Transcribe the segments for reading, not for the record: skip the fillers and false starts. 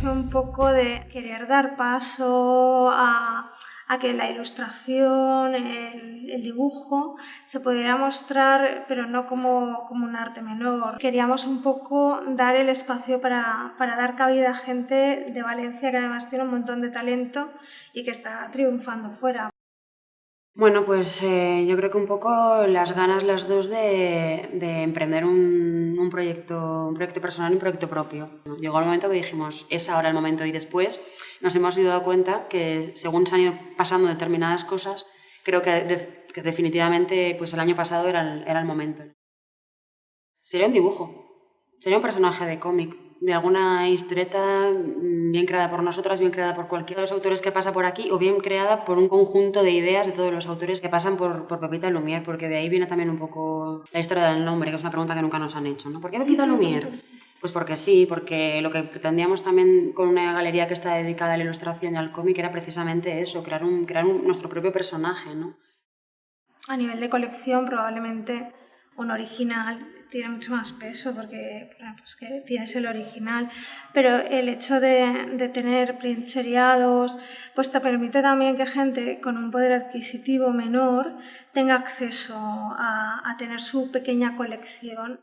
hecho un poco de querer dar paso a que la ilustración, el dibujo, se pudiera mostrar, pero no como un arte menor. Queríamos un poco dar el espacio para dar cabida a gente de Valencia que además tiene un montón de talento y que está triunfando fuera. Bueno, pues yo creo que un poco las ganas las dos de emprender un proyecto personal y un proyecto propio. Llegó el momento que dijimos, es ahora el momento, y después nos hemos ido dando cuenta que según se han ido pasando determinadas cosas, creo que definitivamente pues el año pasado era el momento. Sería un dibujo, sería un personaje de cómic, de alguna historieta bien creada por nosotras, bien creada por cualquiera de los autores que pasa por aquí, o bien creada por un conjunto de ideas de todos los autores que pasan por Pepita Lumière, porque de ahí viene también un poco la historia del nombre, que es una pregunta que nunca nos han hecho, ¿no? ¿Por qué Pepita Lumière? Pues porque sí, porque lo que pretendíamos también con una galería que está dedicada a la ilustración y al cómic era precisamente eso, crear nuestro propio personaje, ¿no? A nivel de colección, probablemente un original tiene mucho más peso porque pues que tienes el original, pero el hecho de tener print seriados pues te permite también que gente con un poder adquisitivo menor tenga acceso a tener su pequeña colección.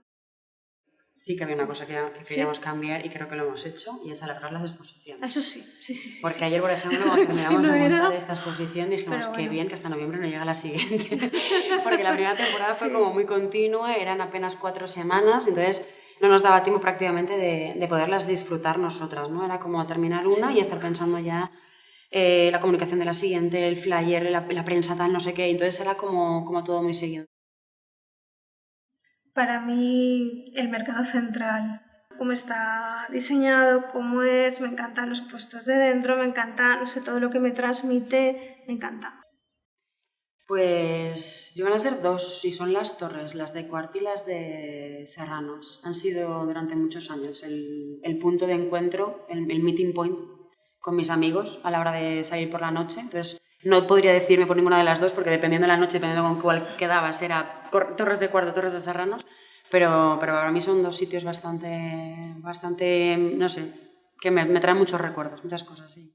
Sí que había una cosa que queríamos cambiar y creo que lo hemos hecho, y es alargar las exposiciones. Eso sí, sí. Porque ayer, por ejemplo, cuando terminamos de montar esta exposición dijimos, bueno, qué bien que hasta noviembre no llega la siguiente. Porque la primera temporada fue como muy continua, eran apenas 4 semanas, entonces no nos daba tiempo prácticamente de poderlas disfrutar nosotras, ¿no? Era como terminar una y estar pensando ya la comunicación de la siguiente, el flyer, la prensa tal, no sé qué, entonces era como todo muy seguido. Para mí, el mercado central, cómo está diseñado, cómo es, me encantan los puestos de dentro, me encanta, no sé, todo lo que me transmite, me encanta. Pues van a ser 2, y son las torres, las de Quart y las de Serranos. Han sido durante muchos años el punto de encuentro, el meeting point con mis amigos a la hora de salir por la noche. Entonces, no podría decirme por ninguna de las dos, porque dependiendo de la noche, dependiendo con cuál quedabas, era Torres de Quart o Torres de Serranos. Pero para mí son 2 sitios bastante, no sé, que me traen muchos recuerdos, muchas cosas, sí.